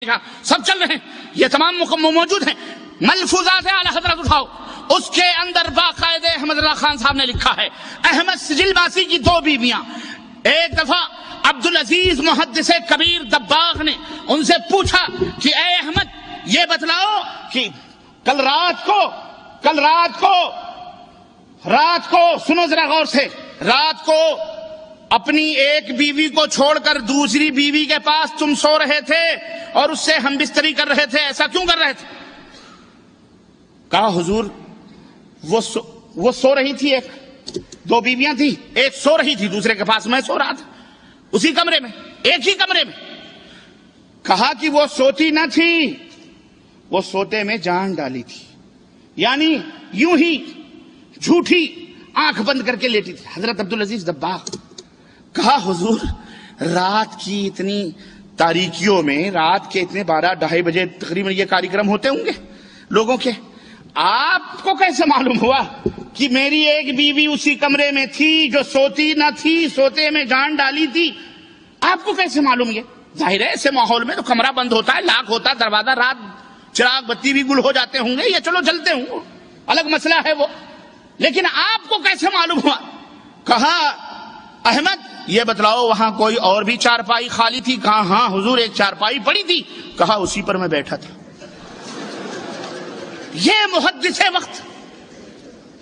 سب چل رہے ہیں، یہ تمام موجود ہیں، ملفوظات اعلی حضرت اٹھاؤ، اس کے اندر باقاعدہ احمد رضا خان صاحب نے لکھا ہے احمد سجل باسی کی دو بیویاں. ایک دفعہ عبدالعزیز محدث کبیر دباغ نے ان سے پوچھا کہ اے احمد یہ بتلاؤ کہ کل رات کو سنو ذرا غور سے، رات کو اپنی ایک بیوی کو چھوڑ کر دوسری بیوی کے پاس تم سو رہے تھے اور اس سے ہم بستری کر رہے تھے، ایسا کیوں کر رہے تھے؟ کہا حضور وہ سو رہی تھی، دو بیویاں تھی، ایک سو رہی تھی دوسرے کے پاس، میں سو رہا تھا اسی کمرے میں، ایک ہی کمرے میں. کہا کہ وہ سوتی نہ تھی، وہ سوتے میں جان ڈالی تھی، یعنی یوں ہی جھوٹی آنکھ بند کر کے لیٹی تھی. حضرت عبدالعزیز دباغ کہا حضور رات کی اتنی تاریکیوں میں، رات کے اتنے 12-2:30 بجے تقریباً یہ کاریکرم ہوتے ہوں گے لوگوں کے، آپ کو کیسے معلوم ہوا کہ میری ایک بیوی اسی کمرے میں تھی جو سوتی نہ تھی، سوتے میں جان ڈالی تھی؟ آپ کو کیسے معلوم؟ یہ ظاہر ہے ایسے ماحول میں تو کمرہ بند ہوتا ہے، لاک ہوتا ہے دروازہ، رات چراغ بتی بھی گل ہو جاتے ہوں گے، یا چلو جلتے ہوں گے، الگ مسئلہ ہے وہ، لیکن آپ کو کیسے معلوم ہوا؟ کہا احمد یہ بتلاؤ وہاں کوئی اور بھی چارپائی خالی تھی؟ کہا ہاں حضور ایک چارپائی پڑی تھی. کہا اسی پر میں بیٹھا تھا. یہ محدث وقت،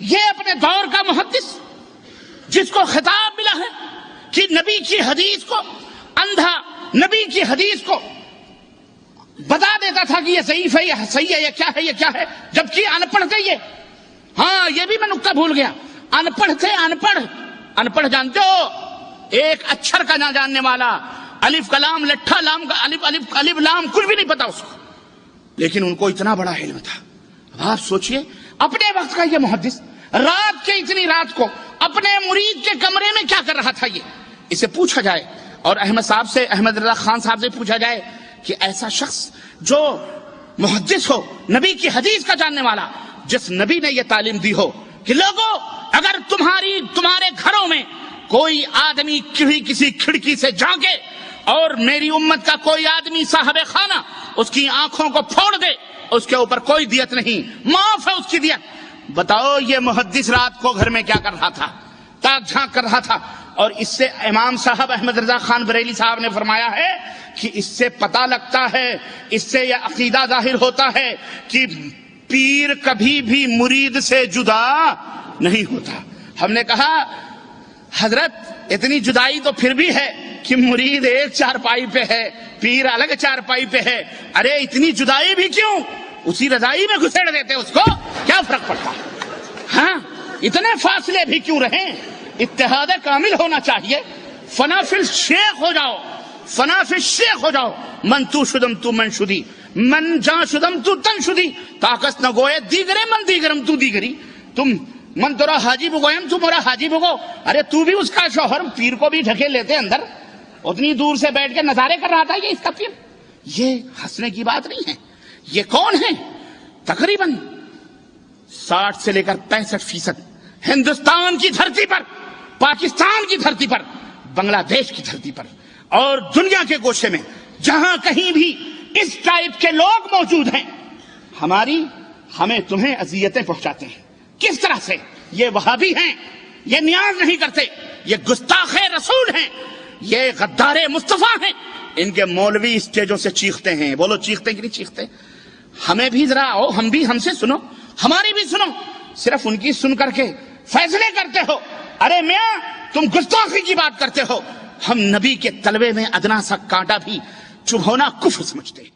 یہ اپنے دور کا محدث جس کو خطاب ملا ہے کہ نبی کی حدیث کو اندھا نبی کی حدیث کو بتا دیتا تھا کہ یہ ضعیف ہے، یہ صحیح ہے، یہ کیا ہے، جبکہ ان پڑھ تھے. یہ ہاں یہ بھی میں نکتہ بھول گیا، ان پڑھ تھے. ان پڑھ جانتے ہو، ایک اچھر کا نہ جاننے والا، الف کلام لٹھا لام کا الف لام کچھ بھی نہیں پتا اس کو، لیکن ان کو اتنا بڑا علم تھا. اب آپ سوچئے اپنے وقت کا یہ محدث رات کے اتنی رات کو اپنے مرید کے کمرے میں کیا کر رہا تھا؟ یہ اسے پوچھا جائے اور احمد رضا خان صاحب سے پوچھا جائے کہ ایسا شخص جو محدث ہو، نبی کی حدیث کا جاننے والا، جس نبی نے یہ تعلیم دی ہو کہ لوگوں اگر تمہارے گھروں میں کوئی آدمی کسی کھڑکی سے جھانکے اور میری امت کا کوئی آدمی صاحب خانہ اس کی آنکھوں کو پھوڑ دے، اس کے اوپر کوئی دیت نہیں، معاف ہے اس کی دیت. بتاؤ یہ محدث رات کو گھر میں کیا کر رہا تھا؟ تاک جھانک کر رہا تھا. اور اس سے امام صاحب احمد رضا خان بریلی صاحب نے فرمایا ہے کہ اس سے پتہ لگتا ہے، اس سے یہ عقیدہ ظاہر ہوتا ہے کہ پیر کبھی بھی مرید سے جدا نہیں ہوتا. ہم نے کہا حضرت اتنی جدائی تو پھر بھی ہے کہ مرید ایک چارپائی پہ ہے، پیر الگ چارپائی پہ ہے. ارے اتنی جدائی بھی کیوں؟ اسی رضائی میں گھسیڑ دیتے اس کو، کیا فرق پڑتا؟ ہاں اتنے فاصلے بھی کیوں رہیں؟ اتحاد کامل ہونا چاہیے. فنا فی الشیخ ہو جاؤ، فنا فی الشیخ ہو جاؤ. من تو شدم تو من شدی، من جان شدم تو تن شدی. طاقت نہ گوئے دیگرے من دیگرم تو دیگری. تم من تورا حاجی بگویم تو مورا حاجی بگو. ارے تو بھی اس کا شوہر، پیر کو بھی ڈھکے لیتے اندر، اتنی دور سے بیٹھ کے نظارے کر رہا تھا یہ اس کا پیر. یہ ہنسنے کی بات نہیں ہے. یہ کون ہے؟ تقریباً 60 سے لے کر 65% ہندوستان کی دھرتی پر، پاکستان کی دھرتی پر، بنگلہ دیش کی دھرتی پر اور دنیا کے گوشے میں جہاں کہیں بھی اس ٹائپ کے لوگ موجود ہیں، ہمیں تمہیں اذیتیں پہنچاتے ہیں. کس طرح سے؟ یہ وہابی ہیں، یہ نیاز نہیں کرتے، یہ گستاخ رسول ہیں، یہ غدار مصطفیٰ ہیں. ان کے مولوی اسٹیجوں سے چیختے ہیں. بولو چیختے کہ نہیں چیختے؟ ہمیں بھی ذرا آؤ، ہم سے سنو، ہماری بھی سنو. صرف ان کی سن کر کے فیصلے کرتے ہو. ارے میاں تم گستاخی کی بات کرتے ہو. ہم نبی کے تلوے میں ادنا سا کانٹا بھی چبھونا کفر سمجھتے ہیں.